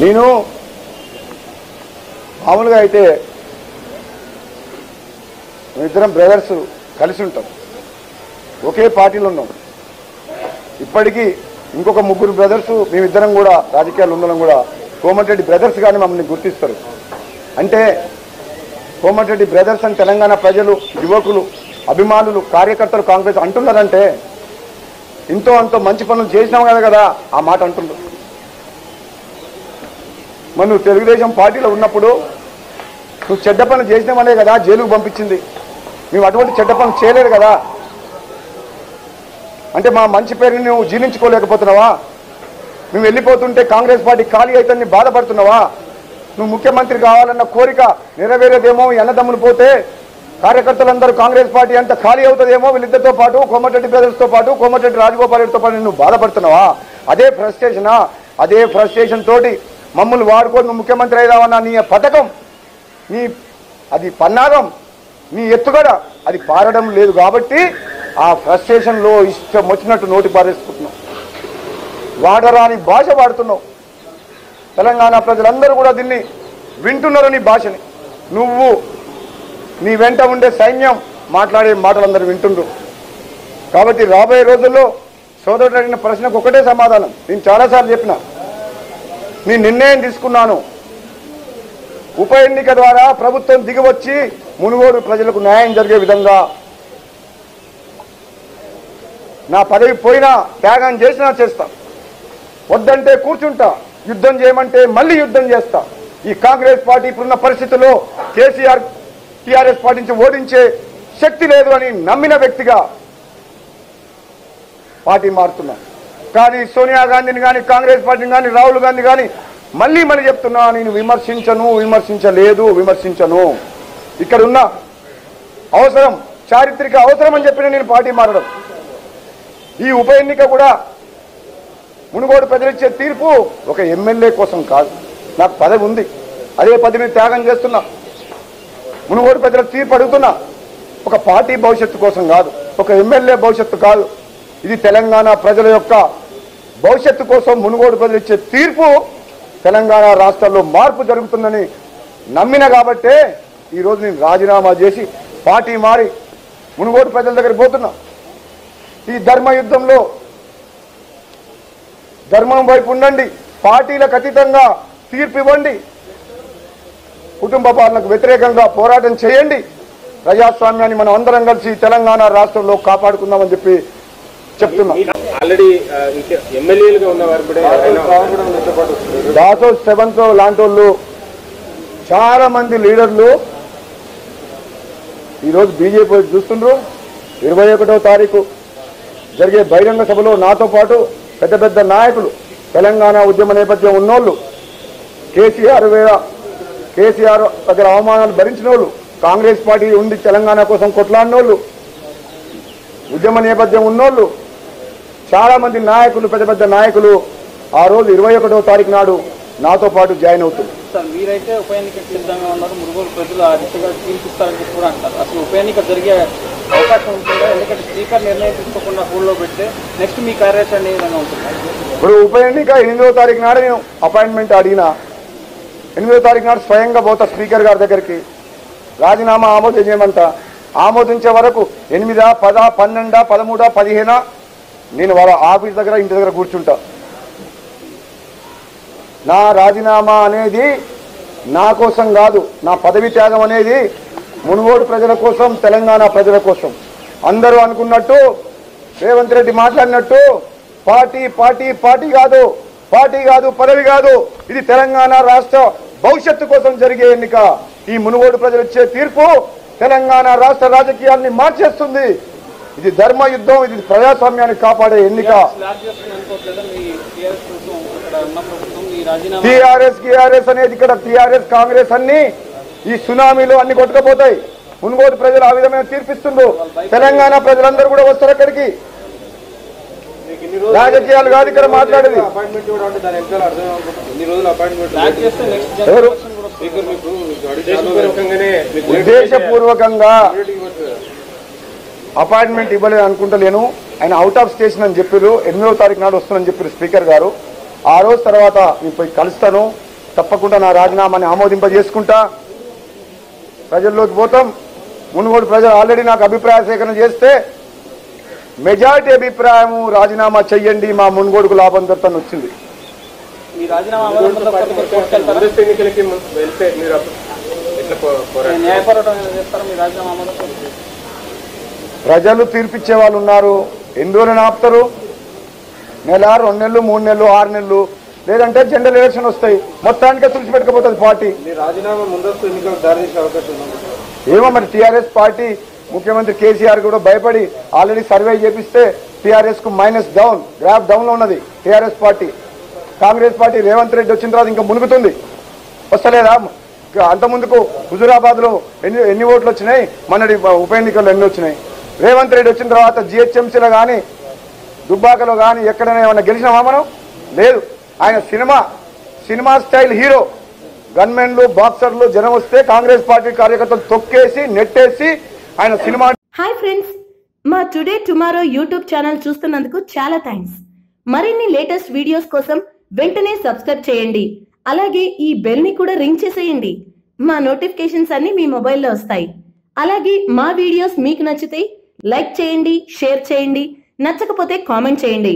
నేను మామూలుగా అయితే మేమిద్దరం బ్రదర్స్ కలిసి ఉంటాం, ఒకే పార్టీలో ఉన్నాం. ఇప్పటికీ ఇంకొక ముగ్గురు బ్రదర్స్ మేమిద్దరం కూడా రాజకీయాలు ఉండడం కూడా కోమటిరెడ్డి బ్రదర్స్ గాని మమ్మల్ని గుర్తిస్తారు. అంటే కోమటిరెడ్డి బ్రదర్స్ అని తెలంగాణ ప్రజలు, యువకులు, అభిమానులు, కార్యకర్తలు కాంగ్రెస్ అంటున్నారంటే ఇంతో అంతో మంచి పనులు చేసినాం కదా ఆ మాట అంటున్నారు. మరి నువ్వు తెలుగుదేశం పార్టీలో ఉన్నప్పుడు నువ్వు చెడ్డ పనులు చేసినామనే కదా జైలుకు పంపించింది. మేము అటువంటి చెడ్డ పనులు చేయలేదు కదా. అంటే మా మంచి పేరుని నువ్వు జీర్ణించుకోలేకపోతున్నావా? నువ్వు వెళ్ళిపోతుంటే కాంగ్రెస్ పార్టీ ఖాళీ అయితే బాధపడుతున్నావా? నువ్వు ముఖ్యమంత్రి కావాలన్న కోరిక నెరవేరేదేమో, అన్నదమ్ములు పోతే కార్యకర్తలందరూ కాంగ్రెస్ పార్టీ అంతా ఖాళీ అవుతుందేమో, వీళ్ళిద్దరితో పాటు కోమటిరెడ్డి బ్రదర్స్తో పాటు కోమటిరెడ్డి రాజగోపాల్ రెడ్డితో పాటు నువ్వు బాధపడుతున్నావా? అదే ఫ్రస్ట్రేషనా? అదే ఫ్రస్ట్రేషన్ తోటి మమ్మల్ని వాడుకొని నువ్వు ముఖ్యమంత్రి అయిదావన్నా నీ పథకం, నీ అది పన్నాగం, నీ ఎత్తుగడ అది పారడం లేదు కాబట్టి ఆ ఫ్రస్ట్రేషన్లో ఇష్టం వచ్చినట్టు నోటి పారేసుకుంటున్నావు, వాడరాని భాష వాడుతున్నావు. తెలంగాణ ప్రజలందరూ కూడా దీన్ని వింటున్నారు, నీ భాషని. నువ్వు నీ వెంట ఉండే సైన్యం మాట్లాడే మాటలందరూ వింటుండ్రు. కాబట్టి రాబోయే రోజుల్లో సోదరుడు అడిగిన ప్రశ్నకు ఒకటే సమాధానం. నేను చాలాసార్లు చెప్పిన, నేను నిర్ణయం తీసుకున్నాను. ఉప ఎన్నిక ద్వారా ప్రభుత్వం దిగివచ్చి మునుగోడు ప్రజలకు న్యాయం జరిగే విధంగా నా పదవి పోయినా త్యాగం చేసినా చేస్తా. వద్దంటే కూర్చుంటా, యుద్ధం చేయమంటే మళ్ళీ యుద్ధం చేస్తా. ఈ కాంగ్రెస్ పార్టీ ఇప్పుడున్న పరిస్థితుల్లో కేసీఆర్ టీఆర్ఎస్ పార్టీ నుంచి ఓడించే శక్తి లేదు అని నమ్మిన వ్యక్తిగా పార్టీ మారుతున్నా. కానీ సోనియా గాంధీని కానీ, కాంగ్రెస్ పార్టీని కానీ, రాహుల్ గాంధీ కానీ మళ్ళీ చెప్తున్నా, నేను విమర్శించను. ఇక్కడ ఉన్న అవసరం, చారిత్రక అవసరం అని చెప్పిన నేను పార్టీ మారడం. ఈ ఉప ఎన్నిక కూడా మునుగోడు ప్రజలిచ్చే తీర్పు ఒక ఎమ్మెల్యే కోసం కాదు. నాకు పదవి ఉంది, అదే పదవిని త్యాగం చేస్తున్నా. మునుగోడు ప్రజల తీర్పు అడుగుతున్నా. ఒక పార్టీ భవిష్యత్తు కోసం కాదు, ఒక ఎమ్మెల్యే భవిష్యత్తు కాదు. ఇది తెలంగాణ ప్రజల యొక్క భవిష్యత్తు కోసం మునుగోడు ప్రజలు ఇచ్చే తీర్పు. తెలంగాణ రాష్ట్రంలో మార్పు జరుగుతుందని నమ్మిన కాబట్టే ఈరోజు నేను రాజీనామా చేసి పార్టీ మారి మునుగోడు ప్రజల దగ్గరికి పోతున్నా. ఈ ధర్మ యుద్ధంలో ధర్మం వైపు ఉండండి, పార్టీలకు అతీతంగా తీర్పు ఇవ్వండి, కుటుంబ పాలనకు వ్యతిరేకంగా పోరాటం చేయండి. ప్రజాస్వామ్యాన్ని మనం అందరం కలిసి తెలంగాణ రాష్ట్రంలో కాపాడుకుందామని చెప్పి చెప్తున్నా. దాసో సెవెంత్ లాంటి వాళ్ళు చాలా మంది లీడర్లు ఈరోజు బీజేపీ చూస్తుండ్రు. 21వ తారీఖు జరిగే బహిరంగ సభలో నాతో పాటు పెద్ద పెద్ద నాయకులు, తెలంగాణ ఉద్యమ నేపథ్యం ఉన్నోళ్ళు, కేసీఆర్ దగ్గర అవమానాలు భరించిన వాళ్ళు, కాంగ్రెస్ పార్టీ ఉండి తెలంగాణ కోసం కొట్లాడినోళ్ళు, ఉద్యమ నేపథ్యం ఉన్నోళ్ళు, చాలా మంది నాయకులు, పెద్ద పెద్ద నాయకులు ఆ రోజు 21వ తారీఖు నాడు నాతో పాటు జాయిన్ అవుతుంది. మీరైతే ఉప ఎన్నికకు సిద్ధంగా ఉన్నారు, మునుగోడు ప్రజలు ఆ దిశగా తీర్పిస్తారని కూడా అంటారు. అసలు ఉప ఎన్నిక జరిగే అవకాశం ఉంటుందా? ఎందుకంటే స్పీకర్ నిర్ణయం తీసుకోకుండా హోల్డ్లో పెడితే నెక్స్ట్ మీ కార్యాచరణ ఏ విధంగా ఉంటుంది? ఇప్పుడు ఉప ఎన్నిక 8వ తారీఖు నాడు నేను అపాయింట్మెంట్ అడిగినా. 8వ తారీఖు నాడు స్వయంగా పోతా స్పీకర్ గారి దగ్గరికి, రాజీనామా ఆమోదించమంట. ఆమోదించే వరకు 8, 10, 12, 13, 15 నేను వాళ్ళ ఆఫీస్ దగ్గర, ఇంటి దగ్గర కూర్చుంటా. నా రాజీనామా అనేది నా కోసం కాదు, నా పదవి త్యాగం అనేది మునుగోడు ప్రజల కోసం, తెలంగాణ ప్రజల కోసం. అందరూ అనుకున్నట్టు, రేవంత్ రెడ్డి మాట్లాడినట్టు పార్టీ కాదు, పదవి కాదు, ఇది తెలంగాణ రాష్ట్ర భవిష్యత్తు కోసం జరిగే ఎన్నిక. ఈ మునుగోడు ప్రజలు ఇచ్చే తీర్పు తెలంగాణ రాష్ట్ర రాజకీయాల్ని మార్చేస్తుంది. ఇది ధర్మ యుద్ధం, ఇది ప్రజాస్వామ్యాన్ని కాపాడే ఎన్నిక. టీఆర్ఎస్ అనేది ఇక్కడ టీఆర్ఎస్ కాంగ్రెస్ అన్ని ఈ సునామీలో అన్ని కొట్టుకుపోతాయి. మునుగోడు ప్రజలు ఆ విధమైన తీర్పిస్తుండ్రు. తెలంగాణ ప్రజలందరూ కూడా వస్తారు అక్కడికి. రాజకీయాలు కాదు ఇక్కడ మాట్లాడేది. ఉద్దేశపూర్వకంగా అపాయింట్మెంట్ ఇవ్వలేదు అనుకుంటలేను. ఆయన అవుట్ ఆఫ్ స్టేషన్ అని చెప్పారు. 8వ తారీఖు నాడు వస్తుందని చెప్పారు స్పీకర్ గారు. ఆ రోజు తర్వాత నేను పోయి కలుస్తాను. తప్పకుండా నా రాజీనామాని ఆమోదింపజేసుకుంటా, ప్రజల్లోకి పోతాం. మునుగోడు ప్రజలు ఆల్రెడీ నాకు అభిప్రాయ సేకరణ చేస్తే మెజారిటీ అభిప్రాయం రాజీనామా చెయ్యండి, మా మునుగోడుకు లాభం దొరుకుతుంది వచ్చింది. మీ రాజీనామా ఎన్నికలకి వెళ్తే మీరు న్యాయ పోరాటం చేస్తారా? మీ రాజీనామా ప్రజలు తీర్పిచ్చే వాళ్ళు ఉన్నారు. ఎన్ని రోజులు ఆపుతారు? నెల, 2 నెలలు, 3 నెలలు, 6 నెలలు, లేదంటే జనరల్ ఎలక్షన్ వస్తాయి, మొత్తానికే తుడిచిపెట్టకపోతుంది పార్టీ. రాజీనామా ముందస్తు ఎన్నికలకు దారి తీసే అవకాశం ఉంది. ఏమో మరి టీఆర్ఎస్ పార్టీ ముఖ్యమంత్రి కేసీఆర్ కూడా భయపడి ఆల్రెడీ సర్వే చేపిస్తే టీఆర్ఎస్ కు గ్రాఫ్ డౌన్ లో ఉన్నది TRS party. Congress party Revanth Reddy వచ్చిన తర్వాత ఇంకా మునుగుతుంది. వస్తలేదా? అంత ముందుకు హుజూరాబాద్ లో ఎన్ని ఓట్లు వచ్చినాయి, మొన్నటి ఉప ఎన్నికల్లో ఎన్ని వచ్చినాయి? రేవంత్ రెడ్డి వచ్చిన తర్వాత జిహెచ్ఎంసీలో కానీ దుబ్బాకలో కానీ ఎక్కడైనా ఏమన్నా గెలిచినామా మనం? లేదు. ఆయన సినిమా స్టైల్ హీరో. గన్మెన్లు, బాక్సర్లు జనం వస్తే కాంగ్రెస్ పార్టీ కార్యకర్తలు తొక్కేసి నెట్టేసి ఆయన సినిమా. హాయ్ ఫ్రెండ్స్, మా టుడే టుమారో యూట్యూబ్ ఛానల్ చూస్తున్నందుకు చాలా థ్యాంక్స్. మరిన్ని లేటెస్ట్ వీడియోస్ కోసం వెంటనే సబ్స్క్రైబ్ చేయండి. అలాగే ఈ బెల్ ని కూడా రింగ్ చేసేయండి. మా నోటిఫికేషన్స్ అన్ని మీ మొబైల్లో వస్తాయి. అలాగే మా వీడియోస్ మీకు నచ్చితే లైక్ చేయండి, షేర్ చేయండి, నచ్చకపోతే కామెంట్ చేయండి.